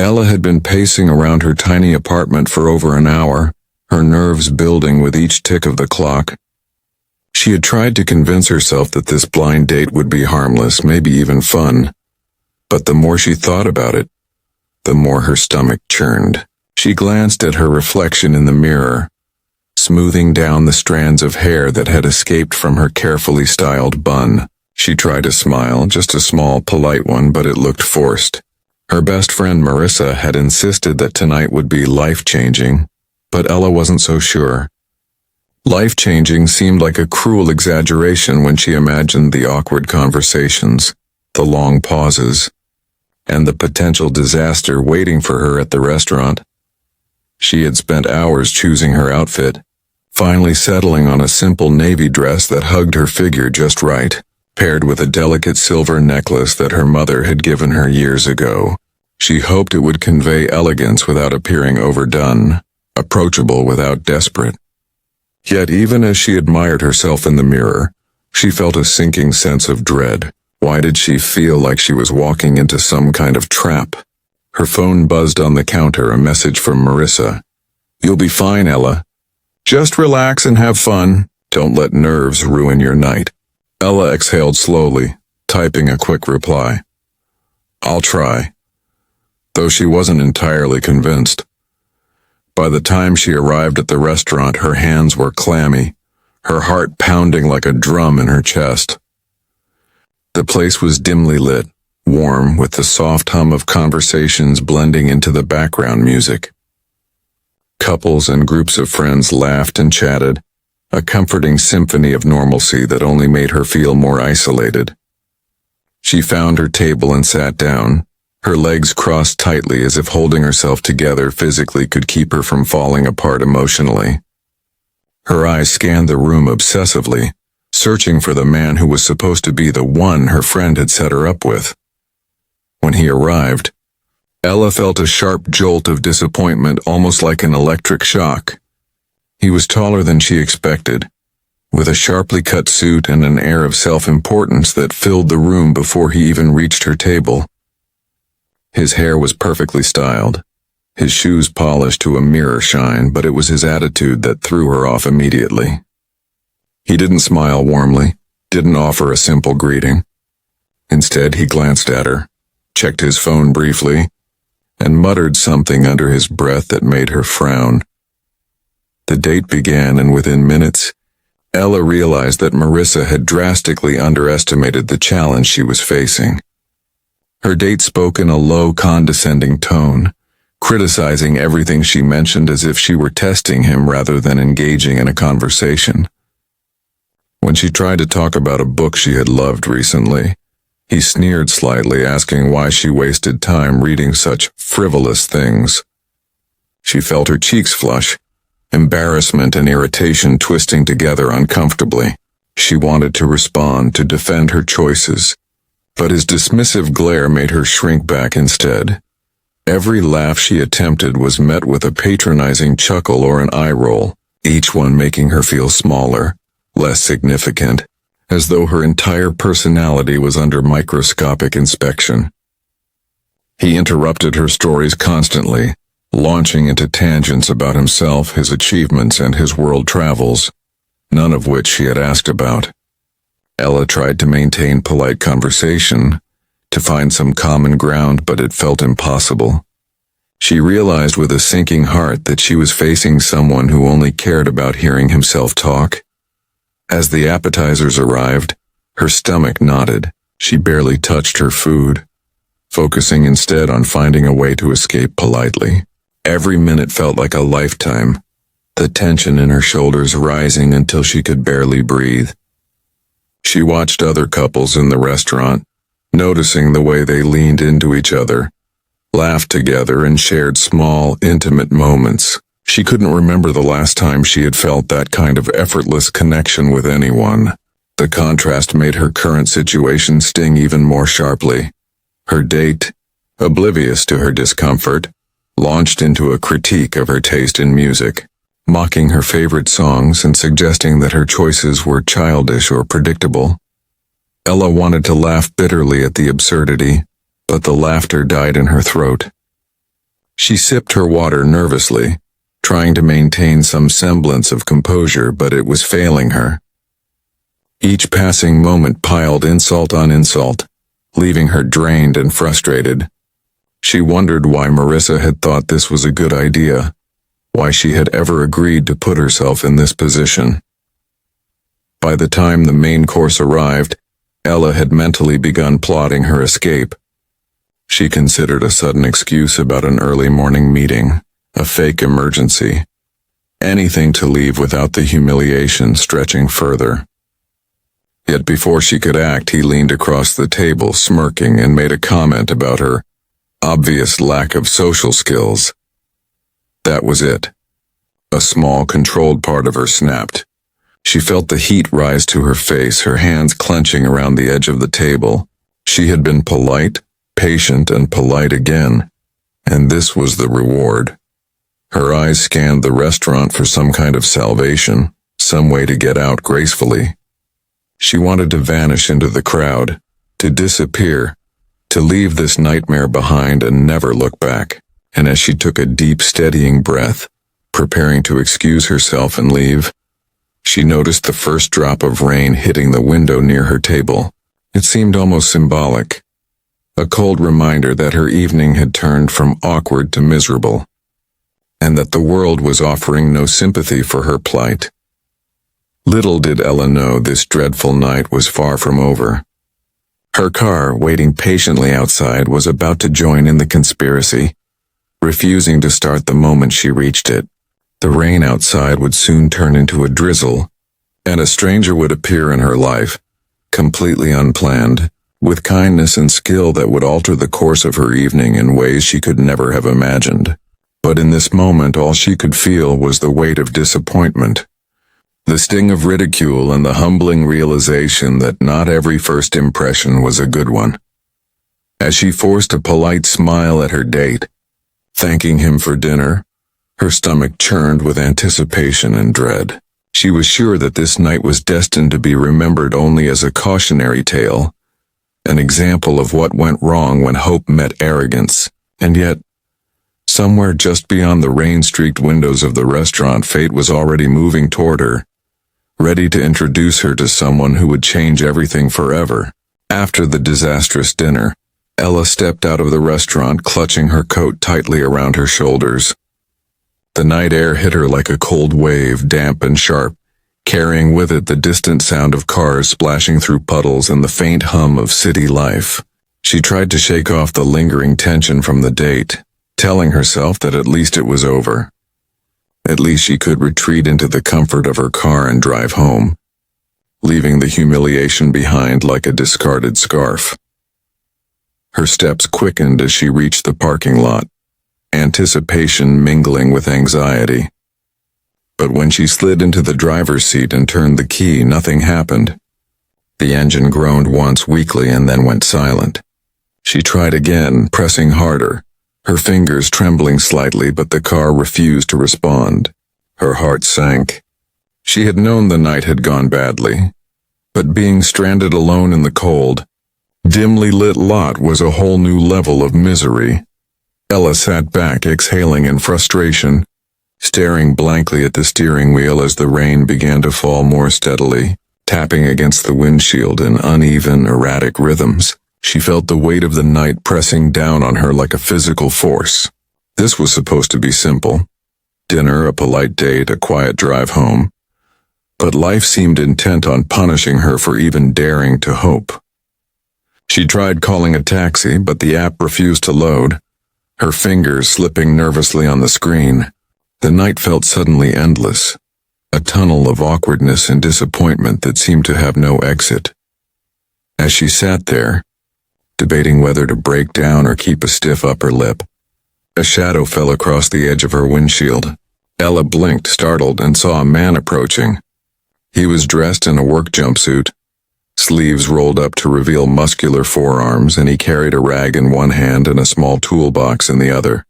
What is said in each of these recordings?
Ella had been pacing around her tiny apartment for over an hour, her nerves building with each tick of the clock. She had tried to convince herself that this blind date would be harmless, maybe even fun. But the more she thought about it, the more her stomach churned. She glanced at her reflection in the mirror, smoothing down the strands of hair that had escaped from her carefully styled bun. She tried a smile, just a small, polite one, but it looked forced. Her best friend Marissa had insisted that tonight would be life-changing, but Ella wasn't so sure. Life-changing seemed like a cruel exaggeration when she imagined the awkward conversations, the long pauses, and the potential disaster waiting for her at the restaurant. She had spent hours choosing her outfit, finally settling on a simple navy dress that hugged her figure just right, paired with a delicate silver necklace that her mother had given her years ago. She hoped it would convey elegance without appearing overdone, approachable without desperate. Yet even as she admired herself in the mirror, she felt a sinking sense of dread. Why did she feel like she was walking into some kind of trap? Her phone buzzed on the counter, a message from Marissa. "You'll be fine, Ella. Just relax and have fun. Don't let nerves ruin your night." Ella exhaled slowly, typing a quick reply. "I'll try," though she wasn't entirely convinced. By the time she arrived at the restaurant, her hands were clammy, her heart pounding like a drum in her chest. The place was dimly lit, warm, with the soft hum of conversations blending into the background music. Couples and groups of friends laughed and chatted, a comforting symphony of normalcy that only made her feel more isolated. She found her table and sat down, her legs crossed tightly as if holding herself together physically could keep her from falling apart emotionally. Her eyes scanned the room obsessively, searching for the man who was supposed to be the one her friend had set her up with. When he arrived, Ella felt a sharp jolt of disappointment, almost like an electric shock. He was taller than she expected, with a sharply cut suit and an air of self-importance that filled the room before he even reached her table. His hair was perfectly styled, his shoes polished to a mirror shine, but it was his attitude that threw her off immediately. He didn't smile warmly, didn't offer a simple greeting. Instead, he glanced at her, checked his phone briefly, and muttered something under his breath that made her frown. The date began, and within minutes, Ella realized that Marissa had drastically underestimated the challenge she was facing. Her date spoke in a low, condescending tone, criticizing everything she mentioned as if she were testing him rather than engaging in a conversation. When she tried to talk about a book she had loved recently, he sneered slightly, asking why she wasted time reading such frivolous things. She felt her cheeks flush, embarrassment and irritation twisting together uncomfortably. She wanted to respond, to defend her choices, but his dismissive glare made her shrink back instead. Every laugh she attempted was met with a patronizing chuckle or an eye roll, each one making her feel smaller, less significant, as though her entire personality was under microscopic inspection. He interrupted her stories constantly, launching into tangents about himself, his achievements, and his world travels, none of which she had asked about. Ella tried to maintain polite conversation, to find some common ground, but it felt impossible. She realized with a sinking heart that she was facing someone who only cared about hearing himself talk. As the appetizers arrived, her stomach knotted. She barely touched her food, focusing instead on finding a way to escape politely. Every minute felt like a lifetime, the tension in her shoulders rising until she could barely breathe. She watched other couples in the restaurant, noticing the way they leaned into each other, laughed together, and shared small, intimate moments. She couldn't remember the last time she had felt that kind of effortless connection with anyone. The contrast made her current situation sting even more sharply. Her date, oblivious to her discomfort, launched into a critique of her taste in music, mocking her favorite songs and suggesting that her choices were childish or predictable. Ella wanted to laugh bitterly at the absurdity, but the laughter died in her throat. She sipped her water nervously, trying to maintain some semblance of composure, but it was failing her. Each passing moment piled insult on insult, leaving her drained and frustrated. She wondered why Marissa had thought this was a good idea, why she had ever agreed to put herself in this position. By the time the main course arrived, Ella had mentally begun plotting her escape. She considered a sudden excuse about an early morning meeting, a fake emergency, anything to leave without the humiliation stretching further. Yet before she could act, he leaned across the table, smirking, and made a comment about her obvious lack of social skills. That was it. A small, controlled part of her snapped. She felt the heat rise to her face, her hands clenching around the edge of the table. She had been polite, patient, and polite again, and this was the reward. Her eyes scanned the restaurant for some kind of salvation, some way to get out gracefully. She wanted to vanish into the crowd, to disappear, to leave this nightmare behind and never look back. And as she took a deep, steadying breath, preparing to excuse herself and leave, she noticed the first drop of rain hitting the window near her table. It seemed almost symbolic, a cold reminder that her evening had turned from awkward to miserable, and that the world was offering no sympathy for her plight. Little did Ella know this dreadful night was far from over. Her car, waiting patiently outside, was about to join in the conspiracy, refusing to start the moment she reached it. The rain outside would soon turn into a drizzle, and a stranger would appear in her life, completely unplanned, with kindness and skill that would alter the course of her evening in ways she could never have imagined. But in this moment, all she could feel was the weight of disappointment, the sting of ridicule, and the humbling realization that not every first impression was a good one. As she forced a polite smile at her date, thanking him for dinner, her stomach churned with anticipation and dread. She was sure that this night was destined to be remembered only as a cautionary tale, an example of what went wrong when hope met arrogance. And yet, somewhere just beyond the rain-streaked windows of the restaurant, fate was already moving toward her, ready to introduce her to someone who would change everything forever. After the disastrous dinner, Ella stepped out of the restaurant, clutching her coat tightly around her shoulders. The night air hit her like a cold wave, damp and sharp, carrying with it the distant sound of cars splashing through puddles and the faint hum of city life. She tried to shake off the lingering tension from the date, telling herself that at least it was over. At least she could retreat into the comfort of her car and drive home, leaving the humiliation behind like a discarded scarf. Her steps quickened as she reached the parking lot, anticipation mingling with anxiety. But when she slid into the driver's seat and turned the key, nothing happened. The engine groaned once weakly and then went silent. She tried again, pressing harder, her fingers trembling slightly, but the car refused to respond. Her heart sank. She had known the night had gone badly, but being stranded alone in the cold, dimly lit lot was a whole new level of misery. Ella sat back, exhaling in frustration, staring blankly at the steering wheel as the rain began to fall more steadily, tapping against the windshield in uneven, erratic rhythms. She felt the weight of the night pressing down on her like a physical force. This was supposed to be simple. Dinner, a polite date, a quiet drive home. But life seemed intent on punishing her for even daring to hope. She tried calling a taxi, but the app refused to load, her fingers slipping nervously on the screen. The night felt suddenly endless, a tunnel of awkwardness and disappointment that seemed to have no exit. As she sat there, debating whether to break down or keep a stiff upper lip, a shadow fell across the edge of her windshield. Ella blinked, startled, and saw a man approaching. He was dressed in a work jumpsuit, sleeves rolled up to reveal muscular forearms, and he carried a rag in one hand and a small toolbox in the other.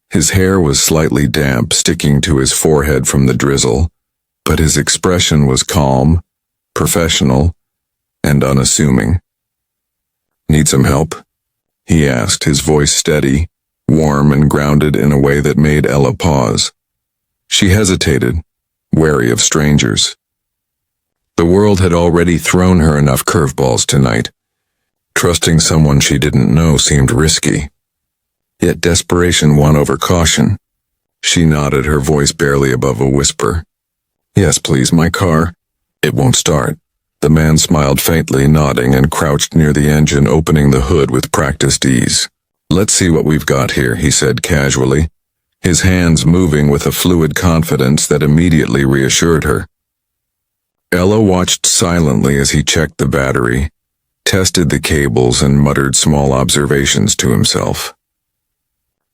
His hair was slightly damp, sticking to his forehead from the drizzle, but his expression was calm, professional, and unassuming. "Need some help?" he asked, his voice steady, warm and grounded in a way that made Ella pause. She hesitated, wary of strangers. The world had already thrown her enough curveballs tonight. Trusting someone she didn't know seemed risky. Yet desperation won over caution. She nodded, her voice barely above a whisper. "Yes, please, my car. It won't start." The man smiled faintly, nodding, and crouched near the engine, opening the hood with practiced ease. "Let's see what we've got here," he said casually, his hands moving with a fluid confidence that immediately reassured her. Ella watched silently as he checked the battery, tested the cables, and muttered small observations to himself.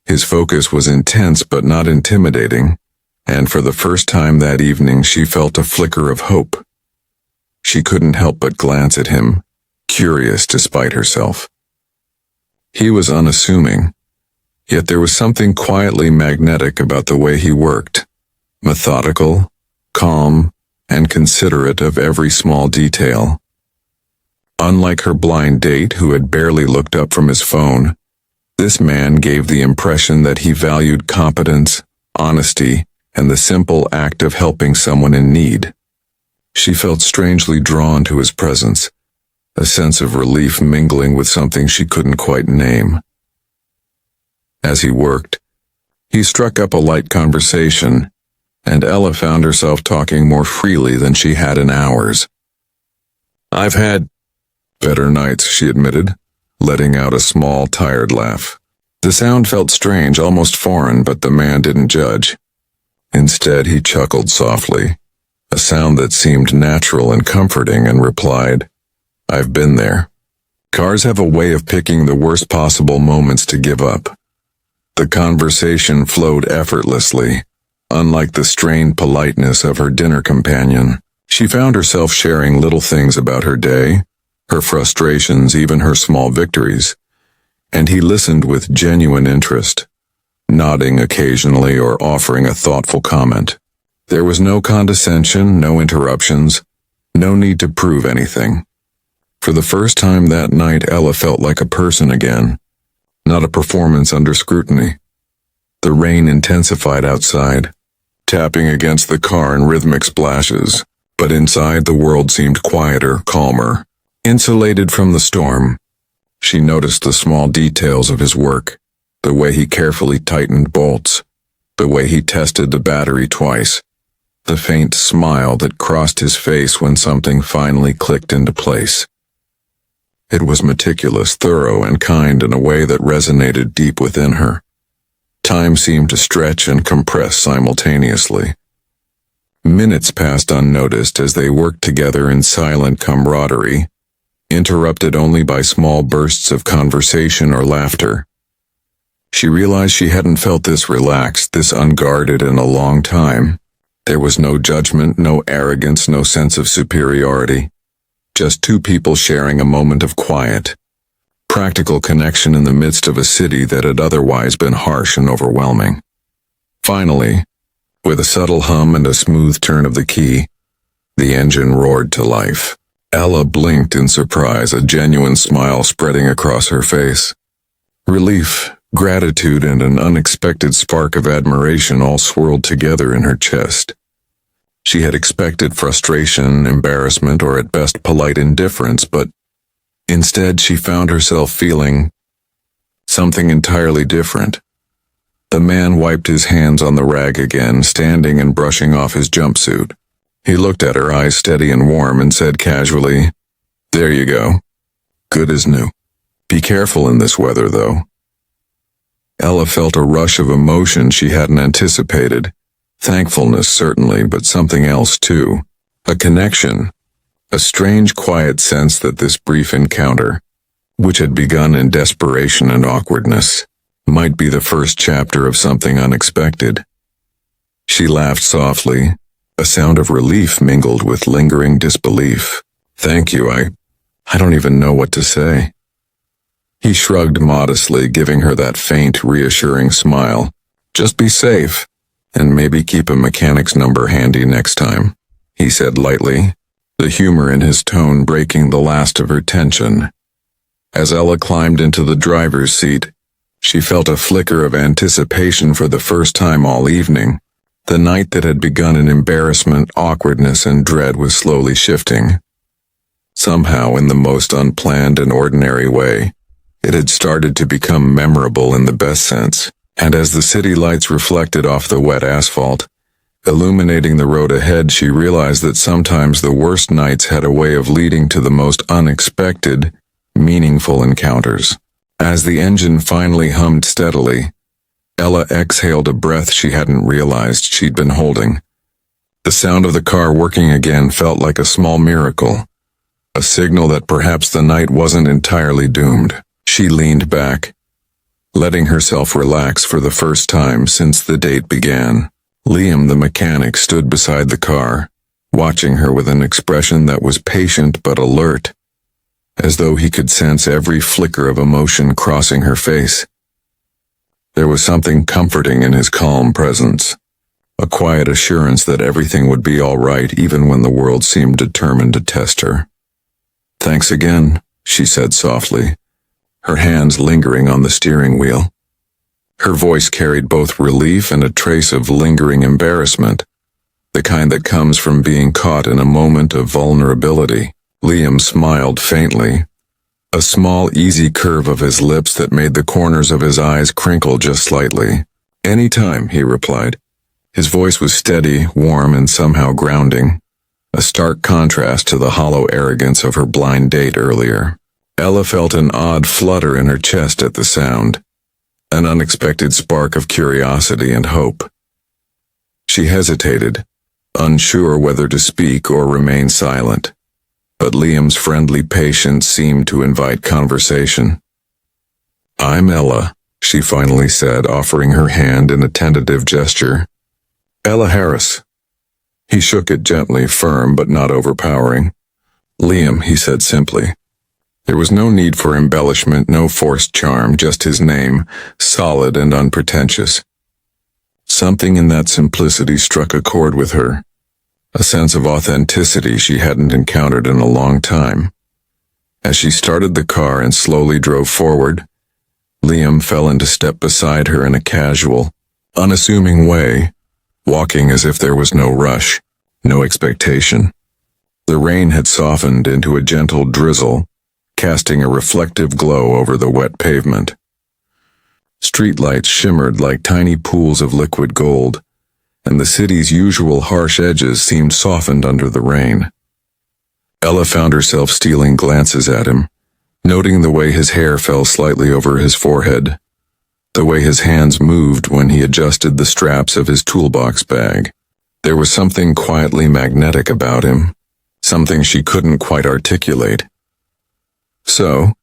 His focus was intense but not intimidating, and for the first time that evening she felt a flicker of hope. She couldn't help but glance at him, curious despite herself. He was unassuming, yet there was something quietly magnetic about the way he worked, methodical, calm, and considerate of every small detail. Unlike her blind date, who had barely looked up from his phone, this man gave the impression that he valued competence, honesty, and the simple act of helping someone in need. She felt strangely drawn to his presence, a sense of relief mingling with something she couldn't quite name. As he worked, he struck up a light conversation, and Ella found herself talking more freely than she had in hours. "I've had better nights," she admitted, letting out a small, tired laugh. The sound felt strange, almost foreign, but the man didn't judge. Instead, he chuckled softly, a sound that seemed natural and comforting, and replied, "I've been there." Cars have a way of picking the worst possible moments to give up. The conversation flowed effortlessly, unlike the strained politeness of her dinner companion. She found herself sharing little things about her day, her frustrations, even her small victories, and he listened with genuine interest, nodding occasionally or offering a thoughtful comment. There was no condescension, no interruptions, no need to prove anything. For the first time that night, Ella felt like a person again, not a performance under scrutiny. The rain intensified outside, tapping against the car in rhythmic splashes, but inside the world seemed quieter, calmer, insulated from the storm. She noticed the small details of his work, the way he carefully tightened bolts, the way he tested the battery twice, the faint smile that crossed his face when something finally clicked into place. It was meticulous, thorough, and kind in a way that resonated deep within her. Time seemed to stretch and compress simultaneously. Minutes passed unnoticed as they worked together in silent camaraderie, interrupted only by small bursts of conversation or laughter. She realized she hadn't felt this relaxed, this unguarded in a long time. There was no judgment, no arrogance, no sense of superiority. Just two people sharing a moment of quiet, practical connection in the midst of a city that had otherwise been harsh and overwhelming. Finally, with a subtle hum and a smooth turn of the key, the engine roared to life. Ella blinked in surprise, a genuine smile spreading across her face. Relief, gratitude, and an unexpected spark of admiration all swirled together in her chest. She had expected frustration, embarrassment, or at best polite indifference, but instead she found herself feeling something entirely different. The man wiped his hands on the rag again, standing and brushing off his jumpsuit. He looked at her, eyes steady and warm, and said casually, "There you go. Good as new. Be careful in this weather, though." Ella felt a rush of emotion she hadn't anticipated. Thankfulness, certainly, but something else, too. A connection. A strange, quiet sense that this brief encounter, which had begun in desperation and awkwardness, might be the first chapter of something unexpected. She laughed softly, a sound of relief mingled with lingering disbelief. "Thank you, I don't even know what to say." He shrugged modestly, giving her that faint, reassuring smile. "Just be safe, and maybe keep a mechanic's number handy next time," he said lightly, the humor in his tone breaking the last of her tension. As Ella climbed into the driver's seat, She felt a flicker of anticipation for the first time all evening. The night that had begun in embarrassment, awkwardness, and dread was slowly shifting. Somehow, in the most unplanned and ordinary way, it had started to become memorable in the best sense, and as the city lights reflected off the wet asphalt, illuminating the road ahead, she realized that sometimes the worst nights had a way of leading to the most unexpected, meaningful encounters. As the engine finally hummed steadily, Ella exhaled a breath she hadn't realized she'd been holding. The sound of the car working again felt like a small miracle, a signal that perhaps the night wasn't entirely doomed. She leaned back, letting herself relax for the first time since the date began. Liam, the mechanic, stood beside the car, watching her with an expression that was patient but alert, as though he could sense every flicker of emotion crossing her face. There was something comforting in his calm presence, a quiet assurance that everything would be all right even when the world seemed determined to test her. "Thanks again," she said softly, her hands lingering on the steering wheel. Her voice carried both relief and a trace of lingering embarrassment, the kind that comes from being caught in a moment of vulnerability. Liam smiled faintly, a small, easy curve of his lips that made the corners of his eyes crinkle just slightly. "Anytime," he replied. His voice was steady, warm, and somehow grounding, a stark contrast to the hollow arrogance of her blind date earlier. Ella felt an odd flutter in her chest at the sound, an unexpected spark of curiosity and hope. She hesitated, unsure whether to speak or remain silent, but Liam's friendly patience seemed to invite conversation. "I'm Ella," she finally said, offering her hand in a tentative gesture. "Ella Harris." He shook it gently, firm but not overpowering. "Liam," he said simply. There was no need for embellishment, no forced charm, just his name, solid and unpretentious. Something in that simplicity struck a chord with her, a sense of authenticity she hadn't encountered in a long time. As she started the car and slowly drove forward, Liam fell into step beside her in a casual, unassuming way, walking as if there was no rush, no expectation. The rain had softened into a gentle drizzle, casting a reflective glow over the wet pavement. Streetlights shimmered like tiny pools of liquid gold, and the city's usual harsh edges seemed softened under the rain. Ella found herself stealing glances at him, noting the way his hair fell slightly over his forehead, the way his hands moved when he adjusted the straps of his toolbox bag. There was something quietly magnetic about him, something she couldn't quite articulate. "So,"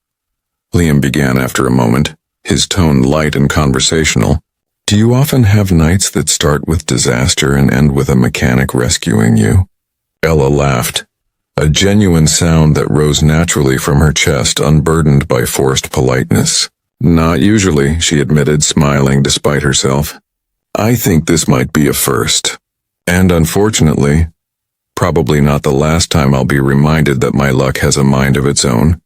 Liam began after a moment, his tone light and conversational, "do you often have nights that start with disaster and end with a mechanic rescuing you?" Ella laughed, a genuine sound that rose naturally from her chest, unburdened by forced politeness. "Not usually," she admitted, smiling despite herself. "I think this might be a first. And unfortunately, probably not the last time I'll be reminded that my luck has a mind of its own."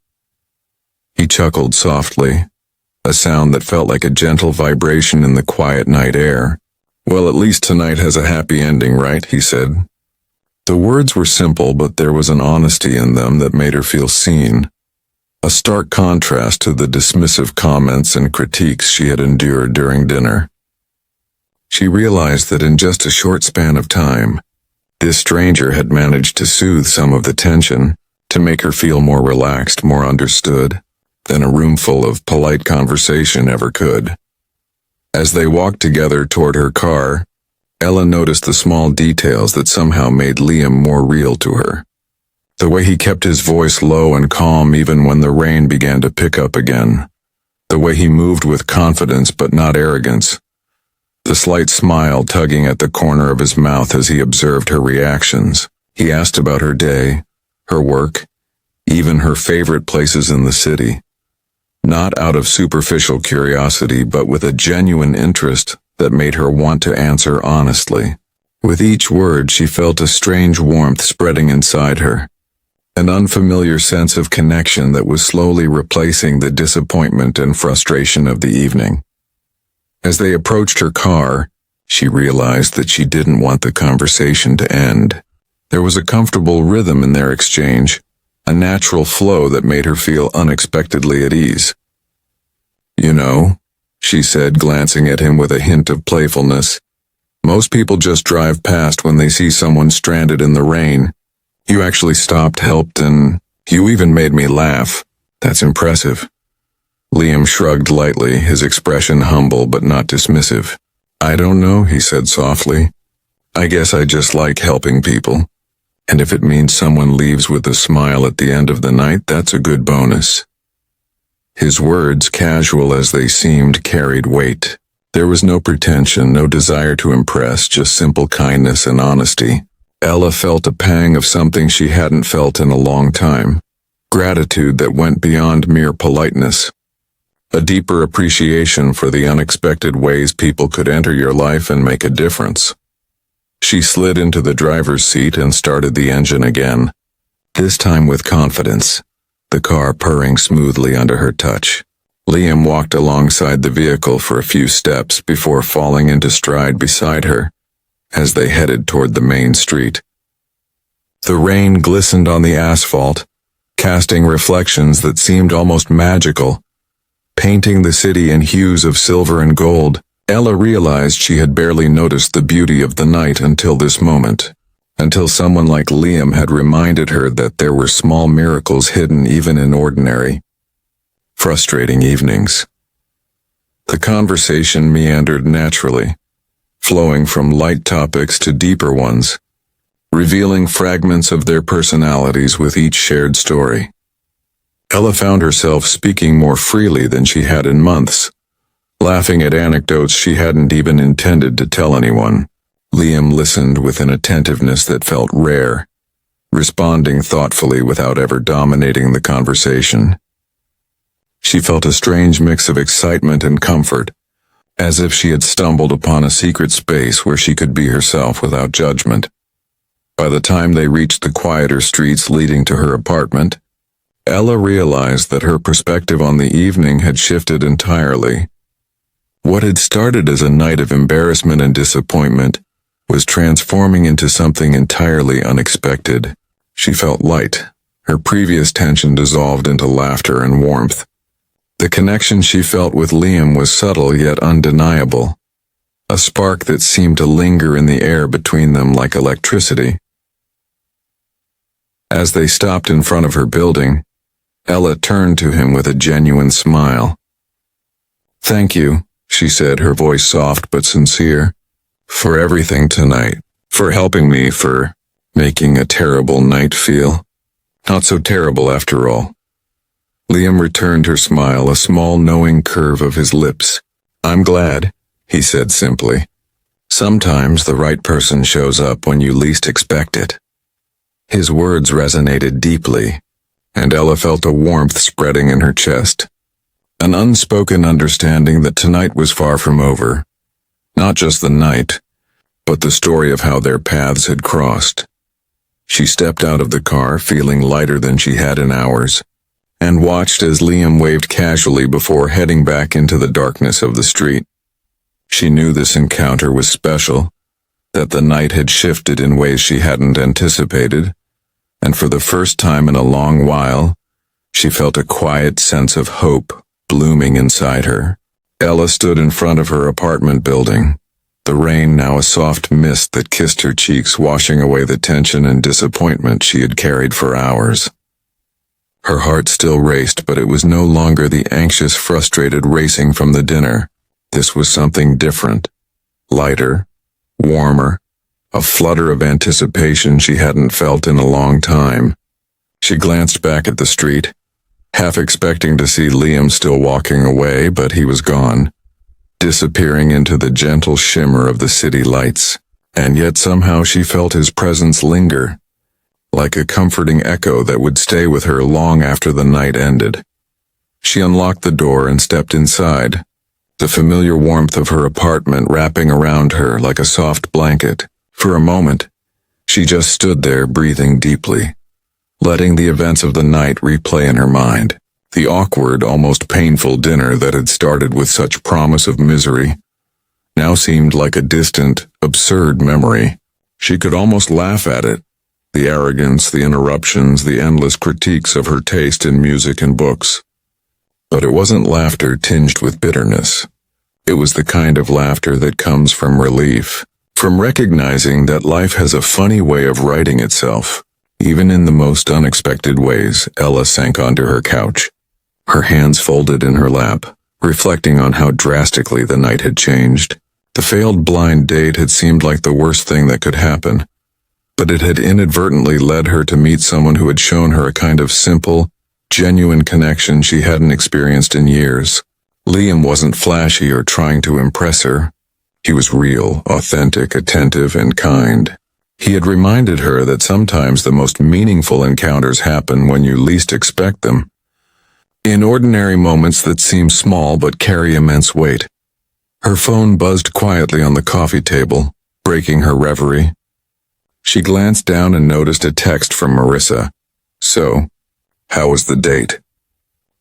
He chuckled softly, a sound that felt like a gentle vibration in the quiet night air. "Well, at least tonight has a happy ending, right?" he said. The words were simple, but there was an honesty in them that made her feel seen, a stark contrast to the dismissive comments and critiques she had endured during dinner. She realized that in just a short span of time, this stranger had managed to soothe some of the tension, to make her feel more relaxed, more understood, than a roomful of polite conversation ever could. As they walked together toward her car, Ella noticed the small details that somehow made Liam more real to her. The way he kept his voice low and calm even when the rain began to pick up again. The way he moved with confidence but not arrogance. The slight smile tugging at the corner of his mouth as he observed her reactions. He asked about her day, her work, even her favorite places in the city. Not out of superficial curiosity, but with a genuine interest that made her want to answer honestly. With each word, she felt a strange warmth spreading inside her, an unfamiliar sense of connection that was slowly replacing the disappointment and frustration of the evening. As they approached her car, she realized that she didn't want the conversation to end. There was a comfortable rhythm in their exchange, a natural flow that made her feel unexpectedly at ease. "You know," she said, glancing at him with a hint of playfulness, "most people just drive past when they see someone stranded in the rain. You actually stopped, helped, and you even made me laugh. That's impressive." Liam shrugged lightly, his expression humble but not dismissive. "I don't know," he said softly. "I guess I just like helping people. And if it means someone leaves with a smile at the end of the night, that's a good bonus." His words, casual as they seemed, carried weight. There was no pretension, no desire to impress, just simple kindness and honesty. Ella felt a pang of something she hadn't felt in a long time. Gratitude that went beyond mere politeness. A deeper appreciation for the unexpected ways people could enter your life and make a difference. She slid into the driver's seat and started the engine again, this time with confidence, the car purring smoothly under her touch. Liam walked alongside the vehicle for a few steps before falling into stride beside her as they headed toward the main street. The rain glistened on the asphalt, casting reflections that seemed almost magical, painting the city in hues of silver and gold. Ella realized she had barely noticed the beauty of the night until this moment, until someone like Liam had reminded her that there were small miracles hidden even in ordinary, frustrating evenings. The conversation meandered naturally, flowing from light topics to deeper ones, revealing fragments of their personalities with each shared story. Ella found herself speaking more freely than she had in months, laughing at anecdotes she hadn't even intended to tell anyone. Liam listened with an attentiveness that felt rare, responding thoughtfully without ever dominating the conversation. She felt a strange mix of excitement and comfort, as if she had stumbled upon a secret space where she could be herself without judgment. By the time they reached the quieter streets leading to her apartment, Ella realized that her perspective on the evening had shifted entirely. What had started as a night of embarrassment and disappointment was transforming into something entirely unexpected. She felt light. Her previous tension dissolved into laughter and warmth. The connection she felt with Liam was subtle yet undeniable, a spark that seemed to linger in the air between them like electricity. As they stopped in front of her building, Ella turned to him with a genuine smile. "Thank you," she said, her voice soft but sincere, "for everything tonight, for helping me, for making a terrible night feel not so terrible after all." Liam returned her smile, a small knowing curve of his lips. "I'm glad," he said simply. "Sometimes the right person shows up when you least expect it." His words resonated deeply, and Ella felt a warmth spreading in her chest. An unspoken understanding that tonight was far from over. Not just the night, but the story of how their paths had crossed. She stepped out of the car, feeling lighter than she had in hours, and watched as Liam waved casually before heading back into the darkness of the street. She knew this encounter was special, that the night had shifted in ways she hadn't anticipated, and for the first time in a long while, she felt a quiet sense of hope blooming inside her. Ella stood in front of her apartment building, the rain now a soft mist that kissed her cheeks, washing away the tension and disappointment she had carried for hours. Her heart still raced, but it was no longer the anxious, frustrated racing from the dinner. This was something different, lighter, warmer, a flutter of anticipation she hadn't felt in a long time. She glanced back at the street, half expecting to see Liam still walking away, but he was gone, disappearing into the gentle shimmer of the city lights. And yet somehow she felt his presence linger, like a comforting echo that would stay with her long after the night ended. She unlocked the door and stepped inside, the familiar warmth of her apartment wrapping around her like a soft blanket. For a moment, she just stood there, breathing deeply, letting the events of the night replay in her mind. The awkward, almost painful dinner that had started with such promise of misery, now seemed like a distant, absurd memory. She could almost laugh at it. The arrogance, the interruptions, the endless critiques of her taste in music and books. But it wasn't laughter tinged with bitterness. It was the kind of laughter that comes from relief, from recognizing that life has a funny way of righting itself. Even in the most unexpected ways, Ella sank onto her couch, her hands folded in her lap, reflecting on how drastically the night had changed. The failed blind date had seemed like the worst thing that could happen, but it had inadvertently led her to meet someone who had shown her a kind of simple, genuine connection she hadn't experienced in years. Liam wasn't flashy or trying to impress her. He was real, authentic, attentive, and kind. He had reminded her that sometimes the most meaningful encounters happen when you least expect them, in ordinary moments that seem small but carry immense weight. Her phone buzzed quietly on the coffee table, breaking her reverie. She glanced down and noticed a text from Marissa. "So, how was the date?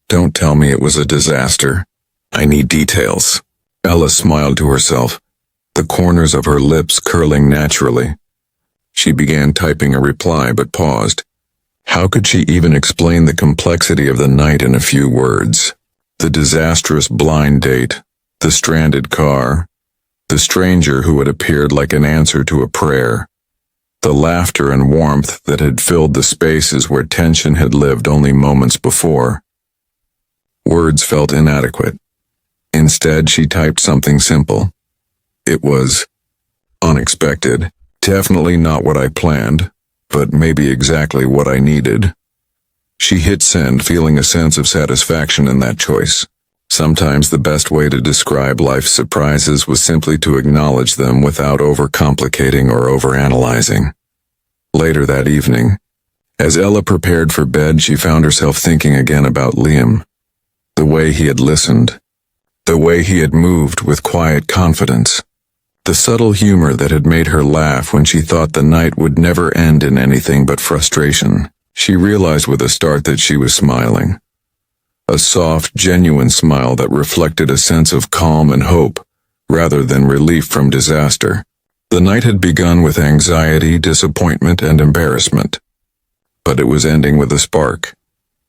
Don't tell me it was a disaster. I need details." Ella smiled to herself, the corners of her lips curling naturally. She began typing a reply but paused. How could she even explain the complexity of the night in a few words? The disastrous blind date, the stranded car, the stranger who had appeared like an answer to a prayer, the laughter and warmth that had filled the spaces where tension had lived only moments before. Words felt inadequate. Instead, she typed something simple. It was unexpected, definitely not what I planned, but maybe exactly what I needed. She hit send, feeling a sense of satisfaction in that choice. Sometimes the best way to describe life's surprises was simply to acknowledge them without overcomplicating or overanalyzing. Later that evening, as Ella prepared for bed, she found herself thinking again about Liam. The way he had listened. The way he had moved with quiet confidence. The subtle humor that had made her laugh when she thought the night would never end in anything but frustration. She realized with a start that she was smiling. A soft, genuine smile that reflected a sense of calm and hope, rather than relief from disaster. The night had begun with anxiety, disappointment, and embarrassment. But it was ending with a spark.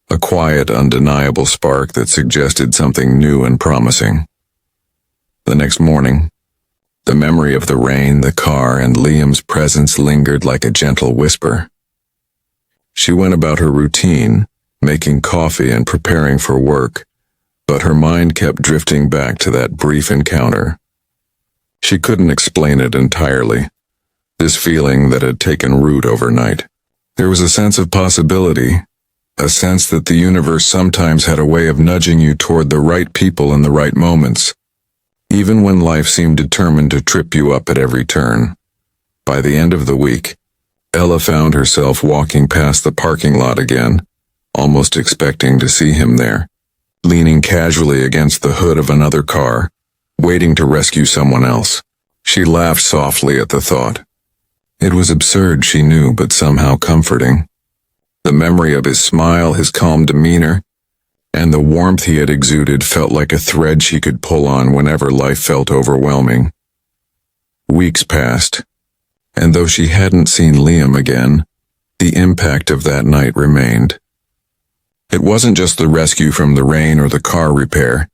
A quiet, undeniable spark that suggested something new and promising. The next morning, the memory of the rain, the car, and Liam's presence lingered like a gentle whisper. She went about her routine, making coffee and preparing for work, but her mind kept drifting back to that brief encounter. She couldn't explain it entirely, this feeling that had taken root overnight. There was a sense of possibility, a sense that the universe sometimes had a way of nudging you toward the right people in the right moments, even when life seemed determined to trip you up at every turn. By the end of the week, Ella found herself walking past the parking lot again, almost expecting to see him there, leaning casually against the hood of another car, waiting to rescue someone else. She laughed softly at the thought. It was absurd, she knew, but somehow comforting. The memory of his smile, his calm demeanor, and the warmth he had exuded felt like a thread she could pull on whenever life felt overwhelming. Weeks passed, and though she hadn't seen Liam again, the impact of that night remained. It wasn't just the rescue from the rain or the car repair.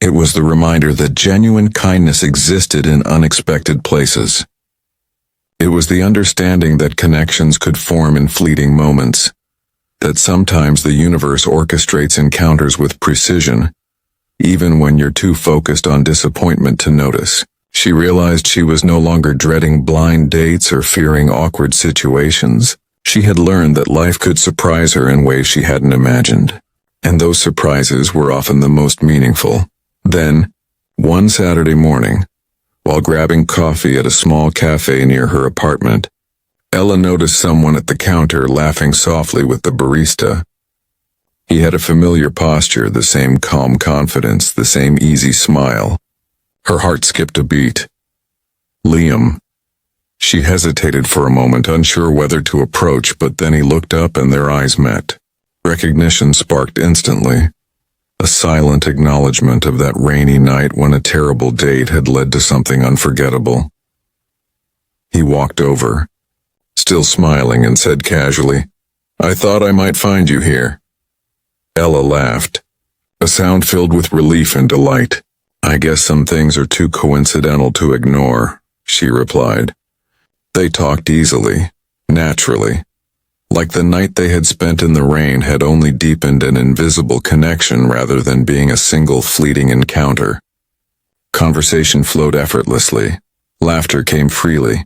It was the reminder that genuine kindness existed in unexpected places. It was the understanding that connections could form in fleeting moments, that sometimes the universe orchestrates encounters with precision, even when you're too focused on disappointment to notice. She realized she was no longer dreading blind dates or fearing awkward situations. She had learned that life could surprise her in ways she hadn't imagined, and those surprises were often the most meaningful. Then, one Saturday morning, while grabbing coffee at a small cafe near her apartment, Ella noticed someone at the counter laughing softly with the barista. He had a familiar posture, the same calm confidence, the same easy smile. Her heart skipped a beat. Liam. She hesitated for a moment, unsure whether to approach, but then he looked up and their eyes met. Recognition sparked instantly. a silent acknowledgement of that rainy night when a terrible date had led to something unforgettable. He walked over, still smiling, and said casually, "I thought I might find you here." Ella laughed, a sound filled with relief and delight. "I guess some things are too coincidental to ignore," she replied. They talked easily, naturally, like the night they had spent in the rain had only deepened an invisible connection rather than being a single fleeting encounter. Conversation flowed effortlessly, laughter came freely,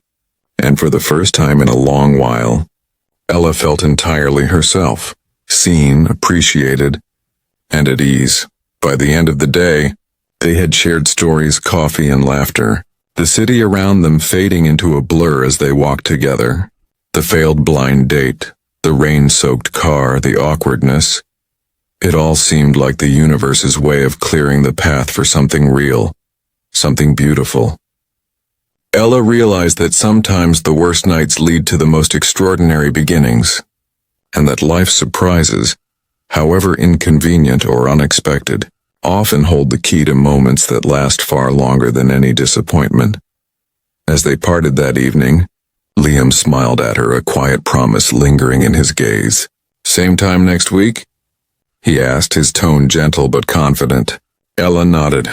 and for the first time in a long while, Ella felt entirely herself, seen, appreciated, and at ease. By the end of the day, they had shared stories, coffee, and laughter, the city around them fading into a blur as they walked together. The failed blind date, the rain-soaked car, the awkwardness. It all seemed like the universe's way of clearing the path for something real, something beautiful. Ella realized that sometimes the worst nights lead to the most extraordinary beginnings, and that life's surprises, however inconvenient or unexpected, often hold the key to moments that last far longer than any disappointment. As they parted that evening, Liam smiled at her, a quiet promise lingering in his gaze. "Same time next week?" he asked, his tone gentle but confident. Ella nodded,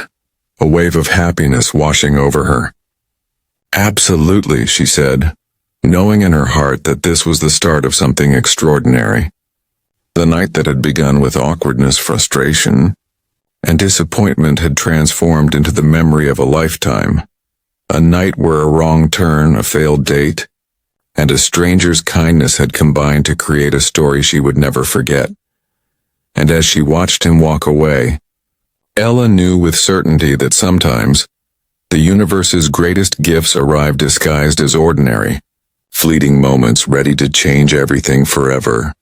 a wave of happiness washing over her. "Absolutely," she said, knowing in her heart that this was the start of something extraordinary. The night that had begun with awkwardness, frustration, and disappointment had transformed into the memory of a lifetime. A night where a wrong turn, a failed date, and a stranger's kindness had combined to create a story she would never forget. And as she watched him walk away, Ella knew with certainty that sometimes the universe's greatest gifts arrive disguised as ordinary, fleeting moments ready to change everything forever.